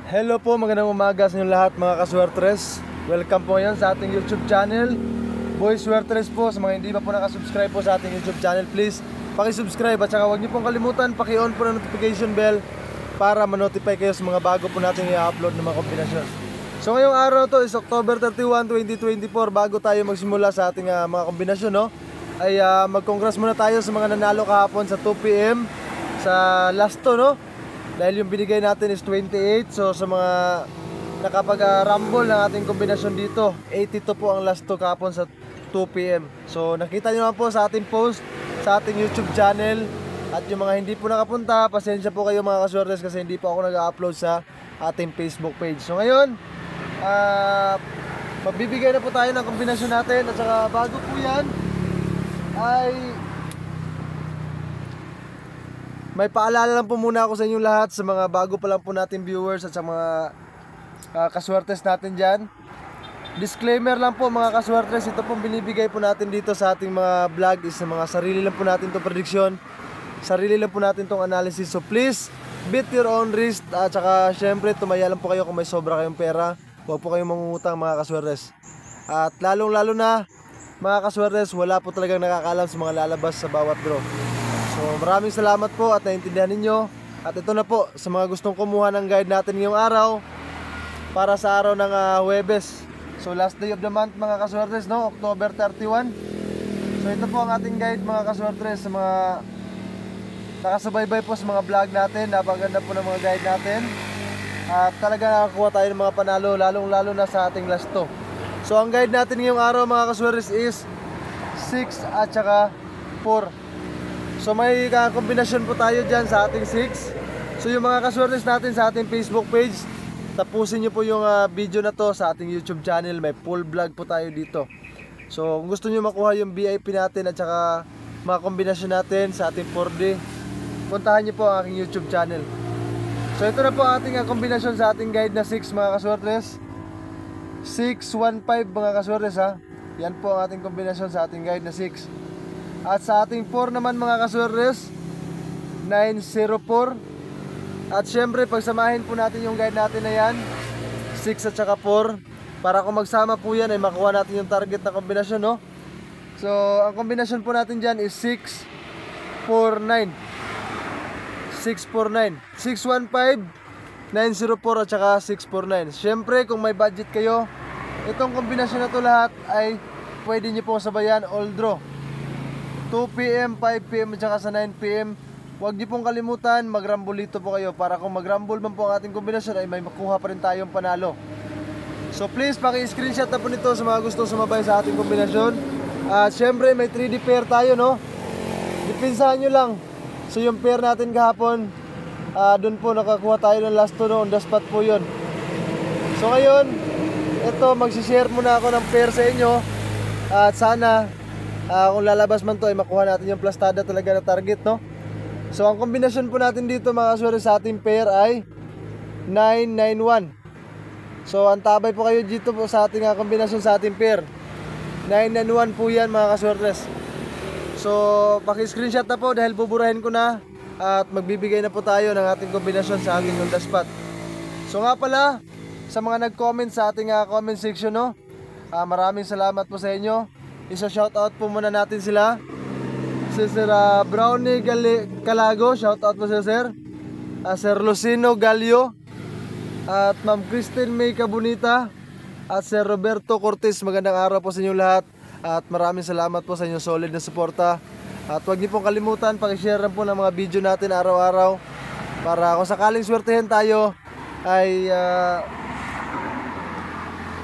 Hello po, magandang umaga sa inyo lahat mga kaswertres. Welcome po ngayon sa ating YouTube channel, Boy Swertres po. Sa mga hindi pa po nakasubscribe po sa ating YouTube channel, please paki-subscribe at saka huwag niyo pong kalimutan paki-on po ng notification bell para ma-notify kayo sa mga bago po natin i-upload ng mga kombinasyon. So ngayong araw to is October 31, 2024. Bago tayo magsimula sa ating mga kombinasyon, no, ay mag-congrats muna tayo sa mga nanalo kahapon sa 2 PM sa last to, no? Dahil yung binigay natin is 28. So sa mga nakapag-rumble ng ating kombinasyon dito, 82 po ang last to kahapon sa 2 PM. So nakita nyo naman po sa ating post sa ating YouTube channel. At yung mga hindi po nakapunta, pasensya po kayo mga kaswertes kasi hindi po ako nag-upload sa ating Facebook page. So ngayon, magbibigay na po tayo ng kombinasyon natin. At saka bago po yan ay may paalala lang po muna ako sa inyong lahat, sa mga bago pa lang po natin viewers at sa mga kaswertes natin dyan. Disclaimer lang po mga kaswertes, ito pong binibigay po natin dito sa ating mga vlog is mga sarili lang po natin itong prediction, sarili lang po natin itong analysis. So please, beat your own risk. At saka syempre, tumaya lang po kayo kung may sobra kayong pera. Huwag po kayong mangungutang mga kaswertes. At lalong lalo na mga kaswertes, wala po talagang nakakaalam sa mga lalabas sa bawat draw. So maraming salamat po at naintindihan ninyo. At ito na po sa mga gustong kumuha ng guide natin ngayong araw para sa araw ng Huwebes. So last day of the month mga kaswertes, no? October 31. So ito po ang ating guide mga kaswertes sa mga nakasubaybay po sa mga vlog natin. Napaganda po ng mga guide natin. At talaga nakakuha tayo ng mga panalo, lalong lalo na sa ating last to. So ang guide natin ngayong araw mga kaswertes is 6 at saka 4. So may kombinasyon po tayo dyan sa ating 6. So yung mga kaswertes natin sa ating Facebook page, tapusin nyo po yung video na to sa ating YouTube channel. May full vlog po tayo dito. So kung gusto nyo makuha yung VIP natin at saka mga kombinasyon natin sa ating 4D, puntahan nyo po ang aking YouTube channel. So ito na po ang ating kombinasyon sa ating guide na 6 mga kaswertes. 615 mga kaswertes ha. Yan po ang ating kombinasyon sa ating guide na 6. At sa ating 4 naman mga kaswertes, 904. At syempre pagsamahin po natin yung guide natin na yan, 6 at saka 4, para kung magsama po yan ay makuha natin yung target na kombinasyon, no? So ang kombinasyon po natin dyan is 649. 649 615, 904 at saka 649. Syempre kung may budget kayo, itong kombinasyon na to lahat ay pwede nyo pong sabayan all draw, 2 PM, 5 PM at saka sa 9 PM. Huwag niyo pong kalimutan, mag-rumble dito po kayo para kung mag-rumble man po ang ating kombinasyon ay may makuha pa rin tayong panalo. So please, paki-screenshot na po nito sa mga gusto sumabay sa ating kombinasyon. At syempre may 3D pair tayo, no? Dipinsahan nyo lang. So yung pair natin kahapon, dun po nakakuha tayo ng last to, no? On the spot po yun. So ngayon, ito magsishare muna ako ng pair sa inyo. At sana kung lalabas man to ay makuha natin yung plastada talaga na target, no? So ang kombinasyon po natin dito mga kaswertes sa ating pair ay 991. So ang tabay po kayo dito po sa ating kombinasyon sa ating pair, 991 po yan mga kaswertes. So paki-screenshot na po dahil buburahin ko na. At magbibigay na po tayo ng ating kombinasyon sa ating on the spot. So nga pala, sa mga nag-comment sa ating comment section, no, maraming salamat po sa inyo. Isa-shoutout po muna natin sila. Si Sir Brownie Calago, shoutout po sa Sir. Sir Lucino Galio. At Ma'am Christine May Cabunita. At Sir Roberto Cortez, magandang araw po sa inyo lahat. At maraming salamat po sa inyong solid na suporta. At huwag niyo pong kalimutan, pakishare po ng mga video natin araw-araw. Para kung sakaling swertehin tayo, ay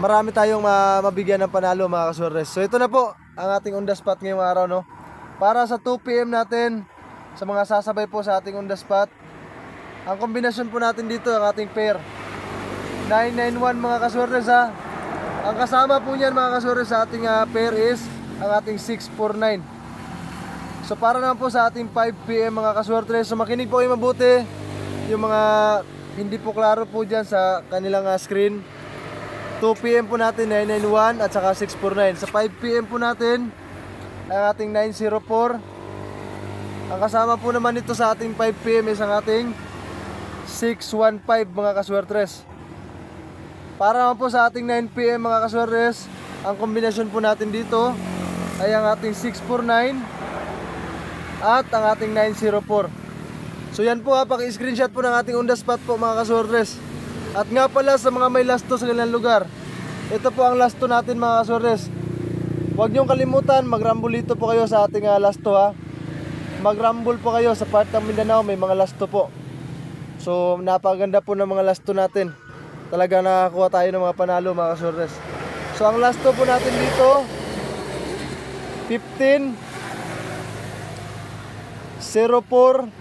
marami tayong mabigyan ng panalo mga kaswertes. So ito na po ang ating on the spot ngayong araw, no? Para sa 2 PM natin, sa mga sasabay po sa ating on the spot, ang kombinasyon po natin dito, ang ating pair 991 mga kaswertes ha. Ang kasama po niyan mga kaswertes sa ating pair is ang ating 649. So para naman po sa ating 5 PM mga kaswertes, so makinig po kayo mabuti. Yung mga hindi po klaro po dyan sa kanilang screen, 2 PM po natin 991 at saka 649. Sa 5 PM po natin ang ating 904. Ang kasama po naman ito sa ating 5 PM is ang ating 615 mga kaswertres. Para naman po sa ating 9pm mga kaswertres, ang kombinasyon po natin dito ay ang ating 649 at ang ating 904. So yan po ha, paki-screenshot po ng ating on the spot po mga kaswertres. At nga pala sa mga may lasto sa kanilang lugar, ito po ang lasto natin mga kaswertres. Huwag niyong kalimutan, mag-rumble dito po kayo sa ating lasto ha. Mag-rumble po kayo sa part ng Mindanao, may mga lasto po. So napaganda po ng mga lasto natin. Talaga nakakuha tayo ng mga panalo mga kaswertres. So ang lasto po natin dito 15 04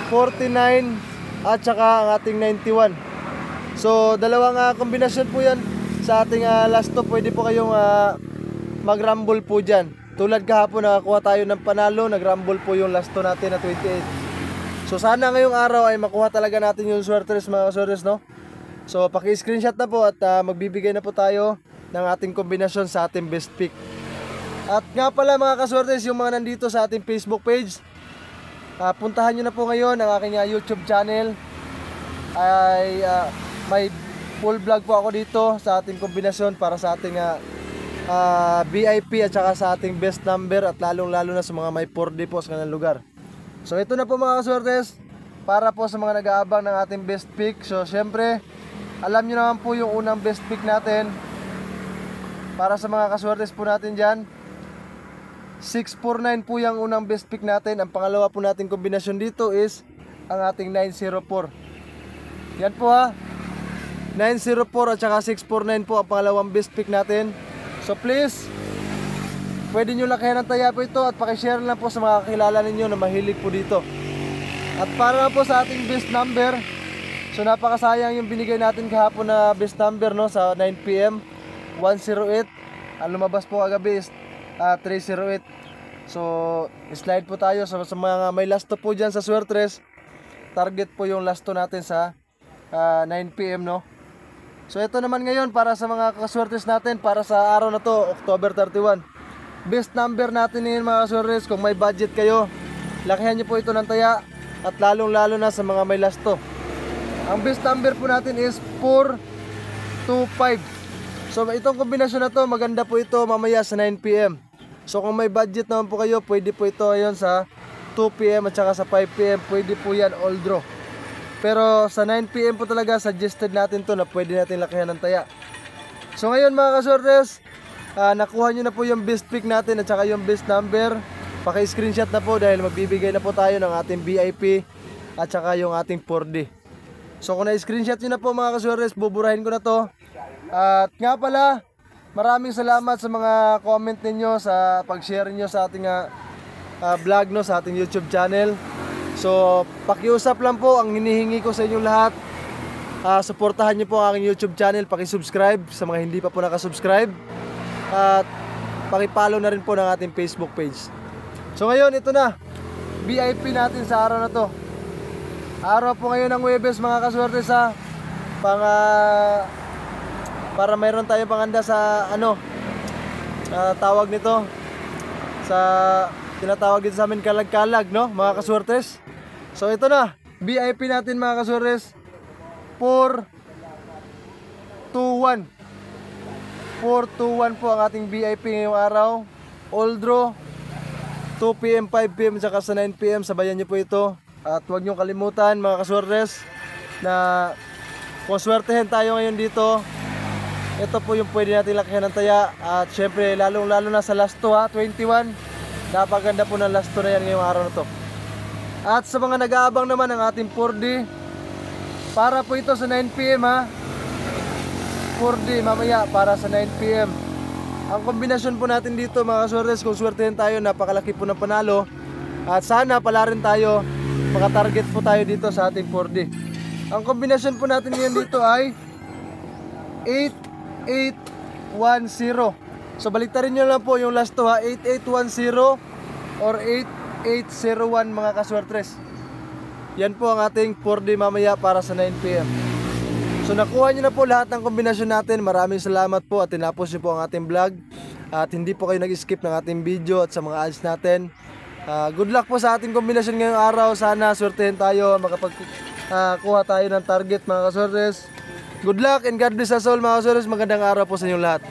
49 at saka ang ating 91. So dalawang kombinasyon po yan sa ating lasto. Pwede po kayong mag-rumble po dyan. Tulad kahapon nakakuha tayo ng panalo, nag-rumble po yung lasto natin na 28. So sana ngayong araw ay makuha talaga natin yung swertres mga kaswertres, no? So paki-screenshot na po at magbibigay na po tayo ng ating kombinasyon sa ating best pick. At nga pala mga kaswertres, yung mga nandito sa ating Facebook page, puntahan nyo na po ngayon ang aking YouTube channel. Ay may full vlog po ako dito sa ating kombinasyon para sa ating VIP at saka sa ating best number, at lalong lalo na sa mga may 4D po sa kanilang lugar. So ito na po mga kaswertres, para po sa mga nag-aabang ng ating best pick. So syempre, alam nyo naman po yung unang best pick natin. Para sa mga kaswertres po natin dyan, 649 po yung unang best pick natin. Ang pangalawa po nating kombinasyon dito is ang ating 904. Yan po ha, 904 at saka 649 po ang pangalawang best pick natin. So please, pwede nyo lakihan ng taya po ito at pakishare lang po sa mga kakilala ninyo na mahilig po dito. At para po sa ating best number, so napakasayang yung binigay natin kahapon na best number, no, sa 9pm 108. Ang lumabas po kagabi is 308. So slide po tayo sa mga may lasto po dyan sa swertres. Target po yung lasto natin sa 9pm, no. So ito naman ngayon para sa mga kaswertres natin para sa araw na to, October 31. Best number natin ngayon mga kaswertres. Kung may budget kayo, lakihan nyo po ito ng taya, at lalong lalo na sa mga may lasto. Ang best number po natin is 425. So itong kombinasyon na to, maganda po ito mamaya sa 9pm. So kung may budget naman po kayo, pwede po ito ngayon sa 2pm at saka sa 5pm. Pwede po yan all draw. Pero sa 9pm po talaga suggested natin to na pwede natin lakihan ng taya. So ngayon mga kaswertres, nakuha nyo na po yung best pick natin at saka yung best number. Paki-screenshot na po dahil magbibigay na po tayo ng ating VIP at saka yung ating 4D. So kung na-screenshot nyo na po mga kaswertres, buburahin ko na to. At nga pala, maraming salamat sa mga comment ninyo sa pag-share nyo sa ating vlog, no, sa ating YouTube channel. So pakiusap lang po, ang hinihingi ko sa inyong lahat, suportahan nyo po ang aking YouTube channel. Paki-subscribe sa mga hindi pa po nakasubscribe. At paki-follow na rin po ng ating Facebook page. So ngayon, ito na VIP natin sa araw na to. Araw po ngayon ng Huwebes mga kaswertes, para mayroon tayong panganda sa tawag nito, sa tinatawag dito sa amin kalag-kalag, no mga kaswertes. So ito na VIP natin mga kaswertes, 421 po ang ating VIP ngayong araw. All draw 2pm, 5pm, saka sa 9pm. Sabayan nyo po ito. At huwag nyo kalimutan mga kaswertes na kung swertehin tayo ngayon dito, ito po yung pwede natin lakihan ng taya. At syempre lalo na sa last 21. Napaganda po ng last 2 na yan ngayong araw na to. At sa mga nag-aabang naman ng ating 4D, para po ito sa 9pm 4D mamaya para sa 9pm. Ang kombinasyon po natin dito mga kaswertes, kung swertehin tayo, napakalaki po ng panalo. At sana pala rin tayo, makatarget po tayo dito sa ating 4D. Ang kombinasyon po natin ngayon dito ay 8810. So baliktarin nyo lang po yung last 2 8810 or 8801 mga kaswertes. Yan po ang ating 4D mamaya para sa 9pm. So nakuha nyo na po lahat ng kombinasyon natin. Maraming salamat po at tinapos nyo po ang ating vlog. At hindi po kayo nag-skip ng ating video at sa mga ads natin. Good luck po sa ating kombinasyon ngayong araw. Sana swertehin tayo, kuha tayo ng target mga kaswertes. Good luck and God bless us all mga kaswertes. Magandang araw po sa inyong lahat.